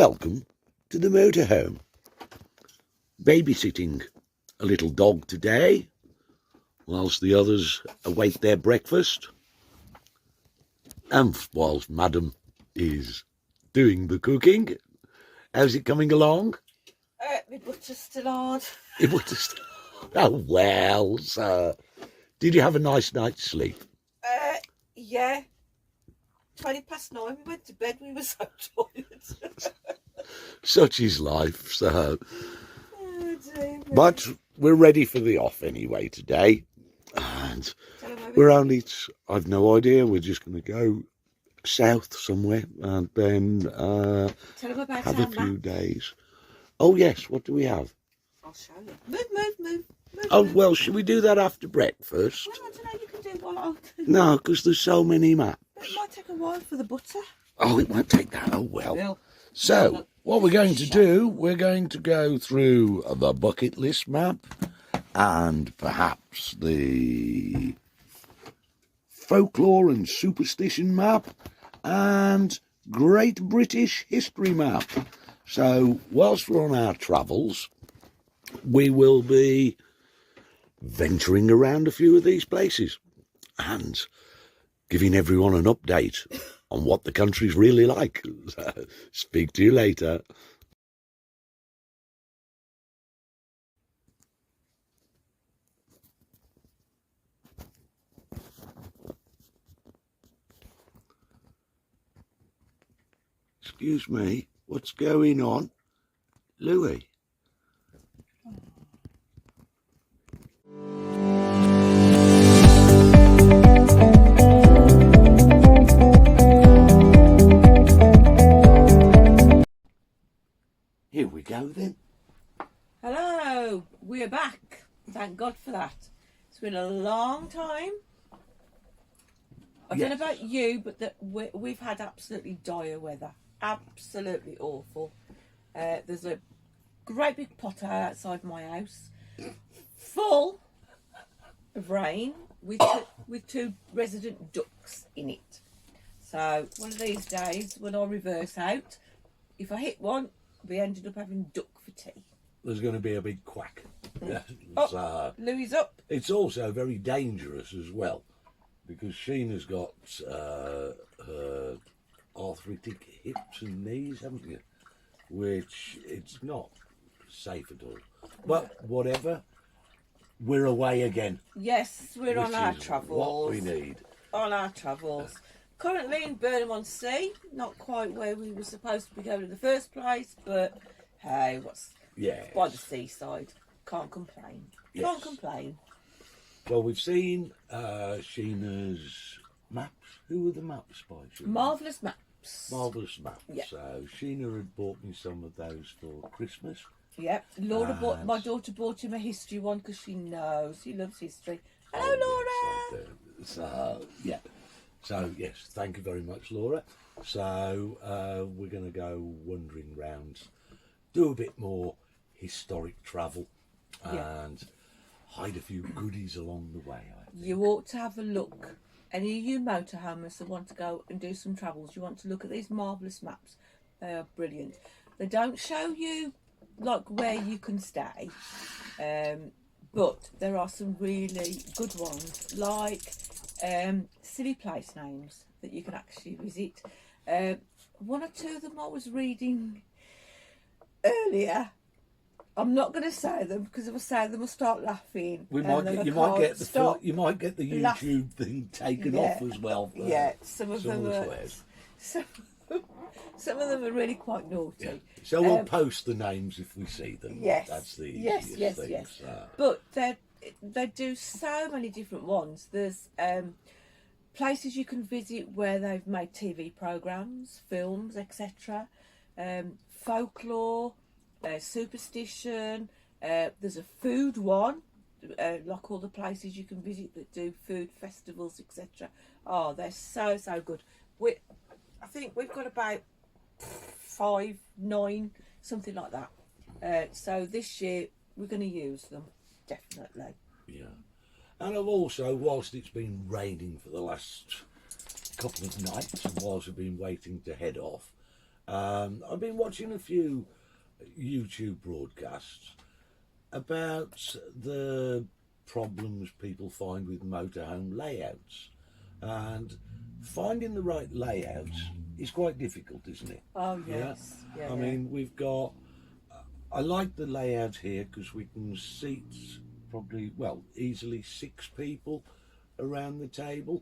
Welcome to the motorhome. Babysitting a little dog today, whilst the others await their breakfast, and whilst Madam is doing the cooking. How's it coming along? My butter's still hard. It was just, oh well, sir. Did you have a nice night's sleep? Yeah. 9:20, we went to bed, we were so tired. Such is life, sir. Oh, dear me. But we're ready for the off anyway today. And Tell 'em where we're only, I've no idea, we're just going to go south somewhere and then Tell 'em about have our a few map. days. Oh yes, what do we have? I'll show you. Move. Oh well, should we do that after breakfast? Well, I don't know, you can do what I'll do. No, because there's so many maps. It might take a while for the butter. Oh, it won't take that. Oh well. Well, So, what we're going to do, we're going to go through the bucket list map and perhaps the folklore and superstition map and Great British History map. So, whilst we're on our travels, we will be venturing around a few of these places and giving everyone an update on what the country's really like. Speak to you later. Excuse me, what's going on? Louis? Here we go then. hello, we're back. Thank God for that. It's been a long time. I don't know about you, but we've had absolutely dire weather. Absolutely awful. There's a great big potter outside my house, full of rain with two resident ducks in it. So one of these days, when I reverse out, if I hit one, we ended up having duck for tea. There's going to be a big quack. Oh, Louis up. It's also very dangerous as well, because Sheena's got her arthritic hips and knees, haven't you? Which it's not safe at all. But whatever, we're away again. Yes, we're on which our is travels. What we need. On our travels. Currently in Burnham-on-Sea, not quite where we were supposed to be going in the first place, but hey, by the seaside. Can't complain. Yes. Can't complain. Well, we've seen Sheena's maps. Who were the maps by? Sheena? Marvellous maps. Marvellous maps. Yeah. So Sheena had bought me some of those for Christmas. Yep. My daughter bought him a history one because she knows. She loves history. Hello, Laura. Yes, I do. So, yeah. So, yes, thank you very much, Laura. So, we're going to go wandering round, do a bit more historic travel and hide a few goodies along the way, I think. You ought to have a look. Any of you motorhomes that want to go and do some travels, you want to look at these marvellous maps. They are brilliant. They don't show you like where you can stay, but there are some really good ones, like silly place names that you can actually visit. One or two of them I was reading earlier. I'm not going to say them because if I say them, I'll start laughing. You might get the YouTube thing taken off as well. Some of them are really quite naughty. Yeah. So we'll post the names if we see them. Yes, That's the easiest thing. Yes. But they do so many different ones. There's places you can visit where they've made TV programmes, films, etc. Folklore, superstition. There's a food one, like all the places you can visit that do food festivals, etc. Oh, they're so good. I think we've got about 5, 9, something like that. So this year we're going to use them, definitely. Yeah. And I've also, whilst it's been raining for the last couple of nights, and whilst I've been waiting to head off, I've been watching a few YouTube broadcasts about the problems people find with motorhome layouts, and finding the right layout is quite difficult, isn't it? Oh yes. Yeah. I mean, we've got. I like the layout here because we can seat probably, well, easily 6 people around the table,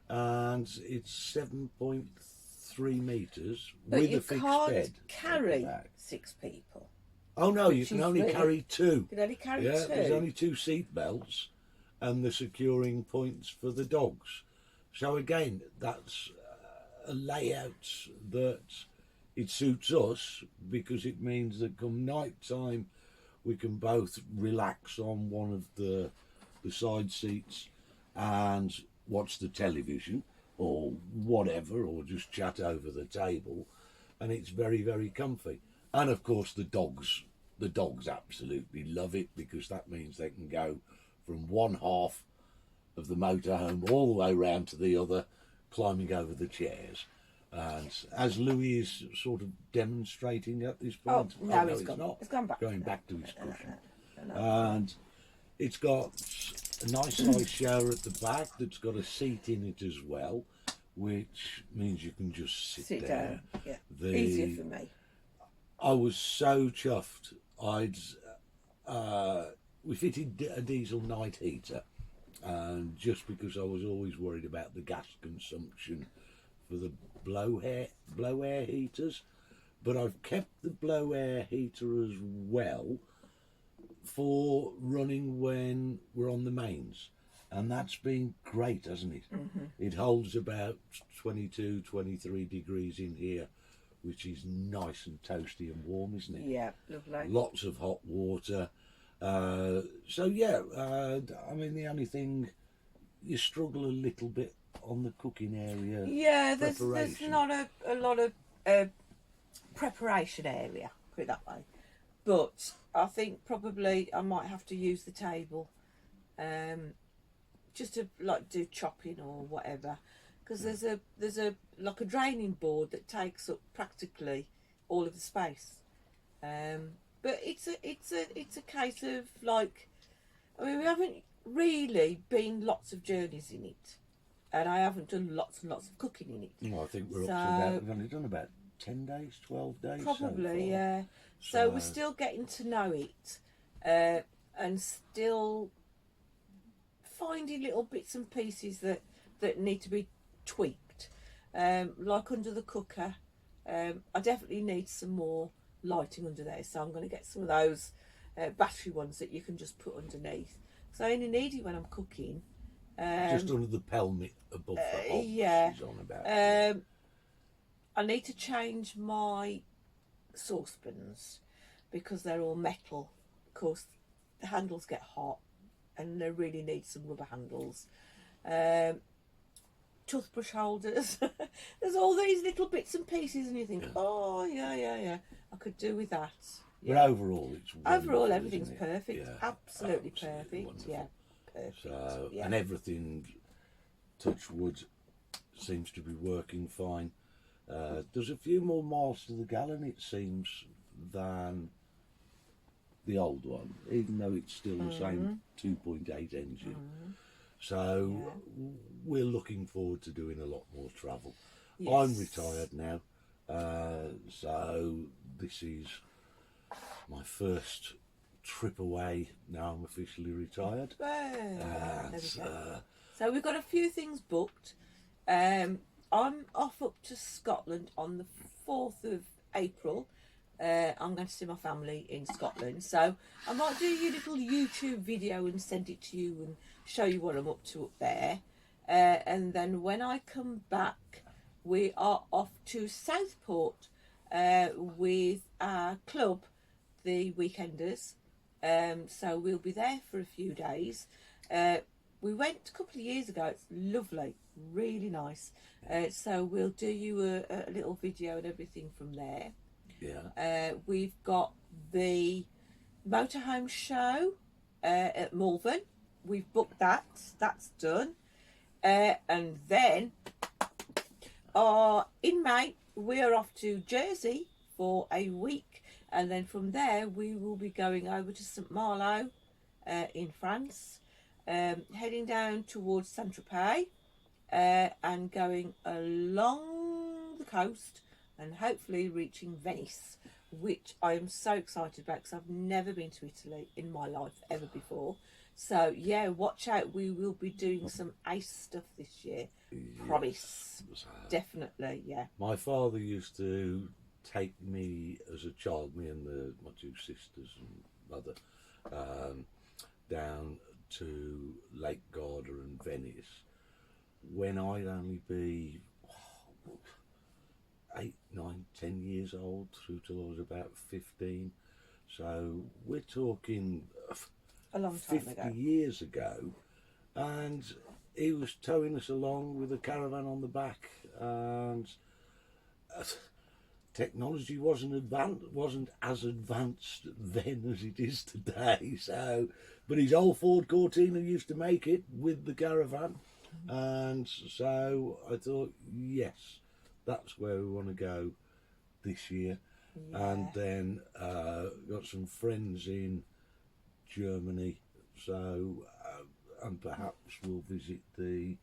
and it's 7.3 metres But with you a fixed can't bed. at the carry back. 6 people. Oh no, you which can is only really- carry 2. You can only carry Yeah, 2. there's only 2 seat belts and the securing points for the dogs. So again, that's a layout that it suits us because it means that come night time we can both relax on one of the side seats and watch the television or whatever, or just chat over the table, and it's very, very comfy. And of course the dogs absolutely love it because that means they can go from one half of the motorhome all the way round to the other, climbing over the chairs. And as Louis is sort of demonstrating at this Oh point, no, no, it's gone. not It's gone back. going back to his cushion. No. And it's got a nice size shower at the back that's got a seat in it as well, which means you can just sit there. down. Yeah. The- Easier for me. I was so chuffed. We fitted a diesel night heater, and just because I was always worried about the gas consumption for the blow air heaters, but I've kept the blow air heater as well for running when we're on the mains, and that's been great, hasn't it? It holds about 22, 23 degrees in here, which is nice and toasty and warm, isn't it? Yeah, lovely. Lots of hot water. So yeah, I mean, the only thing, you struggle a little bit on the cooking area. Yeah, there's preparation. not a lot of preparation area, put it that way. But I think probably I might have to use the table, just to like do chopping or whatever, because there's a like a draining board that takes up practically all of the space. But it's a case of like, I mean, we haven't really been lots of journeys in it, and I haven't done lots and lots of cooking in it. Well, I think we're up to So- about, we've only done about 10 days, 12 days. so Probably, far. yeah. So we're So- still getting to know it, and still finding little bits and pieces that need to be tweaked. Like under the cooker, I definitely need some more lighting under there, so I'm going to get some of those battery ones that you can just put underneath. So I only need it when I'm cooking. Just under the pelmet above the hob, yeah. she's on about. I need to change my saucepans because they're all metal. Of course, the handles get hot and they really need some rubber handles. Toothbrush holders. There's all these little bits and pieces, and you think, oh, yeah, I could do with that. But Yeah. overall, it's wonderful, Overall, everything's isn't it? perfect. Yeah, Absolutely absolutely perfect. wonderful. Yeah, perfect. So, yeah. and everything, touch wood, seems to be working fine. There's a few more miles to the gallon, it seems, than the old one, even though it's still the same 2.8 engine. So we're looking forward to doing a lot more travel. I'm Yes. retired now, so this is my first trip away. Now I'm officially retired. There we And, go. So we've got a few things booked. I'm off up to Scotland on the 4th of April. I'm going to see my family in Scotland. So I might do a little YouTube video and send it to you and show you what I'm up to up there. And then when I come back, we are off to Southport with our club, the Weekenders. So we'll be there for a few days. We went a couple of years ago. It's lovely, really nice. So we'll do you a little video and everything from there. yeah. We've got the motorhome show at Malvern. We've booked that. That's done. And then in May, we are off to Jersey for a week, and then from there we will be going over to St Malo in France, heading down towards Saint Tropez, and going along the coast and hopefully reaching Venice, which I am so excited about because I've never been to Italy in my life ever before. So yeah, watch out, we will be doing some ace stuff this year. Promise. Definitely, yeah. My father used to take me as a child, me and my two sisters and mother, down to Lake Garda and Venice when I'd only be 8, 9, 10 years old through till I was about 15. So we're talking A long time 50 ago. years ago, and he was towing us along with a caravan on the back, and technology wasn't as advanced then as it is today. So, but his old Ford Cortina used to make it with the caravan, and so I thought, yes, that's where we want to go this year. And then got some friends in Germany, so and perhaps we'll visit the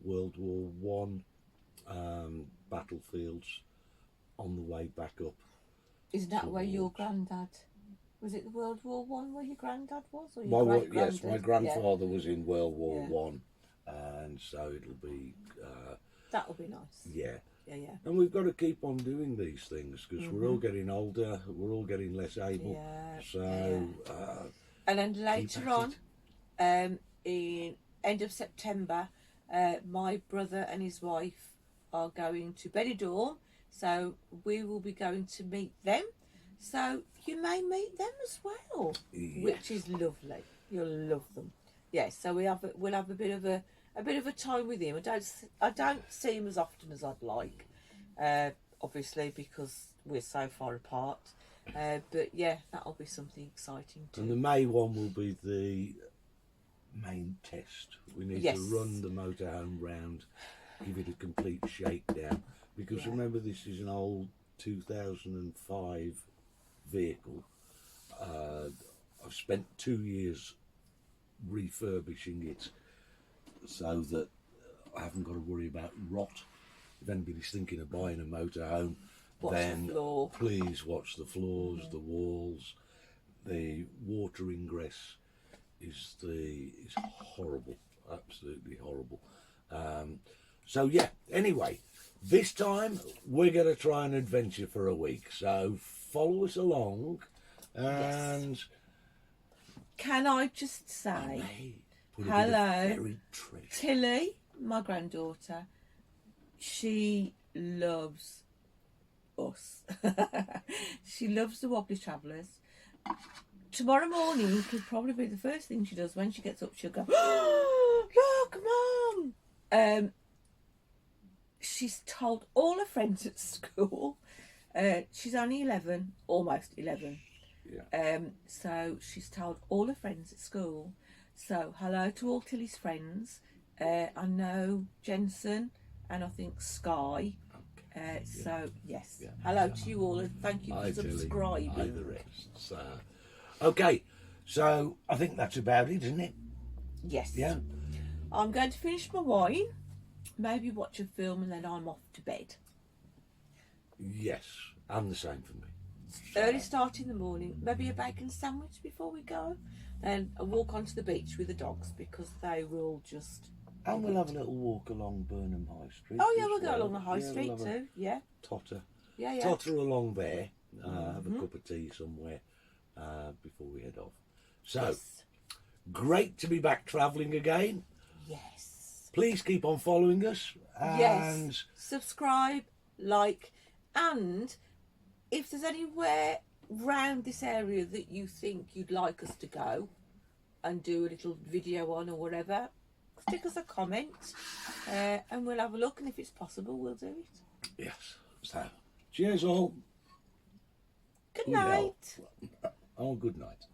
World War One battlefields on the way back up. Isn't that where your towards- granddad was? It the World War One where your granddad was, or My, your yes, great-granddad? my grandfather was in World War Yeah. One, and so it'll be That'll be nice. yeah. Yeah. And we've got to keep on doing these things because we're all getting older, we're all getting less able. Yeah, So And then keep later at on, in end of September, my brother and his wife are going to Benidorm, so we will be going to meet them. So you may meet them as well, which is lovely. You'll love them. Yes. So we'll have a bit of a time with him. I don't see him as often as I'd like, obviously because we're so far apart. But yeah, that'll be something exciting too. And the May one will be the main test. We need Yes. to run the motorhome round, give it a complete shakedown. Because remember, this is an old 2005 vehicle. I've spent 2 years refurbishing it so that I haven't got to worry about rot. If anybody's thinking of buying a motorhome, Watch the then floor. please watch the floors, the walls, the water ingress is horrible, absolutely horrible. So yeah. Anyway, this time we're going to try an adventure for a week. So follow us along, and Can I just say, hey, put a bit of hello, buried treasure. Tilly, my granddaughter, she loves us. She loves the Wobbly Travellers. Tomorrow morning could probably be the first thing she does when she gets up. She'll go, "Oh, look, Mum!" She's told all her friends at school. She's only 11, almost 11. Yeah. So she's told all her friends at school. So hello to all Tilly's friends. I know Jensen and I think Sky. So yes, hello to you all and thank you for Hi, Tilly. subscribing. Hi, the rest. So, okay, so I think that's about it, isn't it? Yes. Yeah. I'm going to finish my wine, maybe watch a film, and then I'm off to bed. Yes, and the same for me. Early start in the morning, maybe a bacon sandwich before we go, then a walk onto the beach with the dogs because they will just. And we'll have a little walk along Burnham High Street. Oh yeah, as we'll go well. along the high Yeah, street we'll have a too. Yeah. Totter. Yeah. Totter along there. Have a cup of tea somewhere before we head off. So, Yes. great to be back travelling again. Yes. Please keep on following us. And Yes. Subscribe, like, and if there's anywhere round this area that you think you'd like us to go and do a little video on or whatever, stick us a comment and we'll have a look, and if it's possible we'll do it. yes. So, cheers all. Good Good night. night. Oh, good night.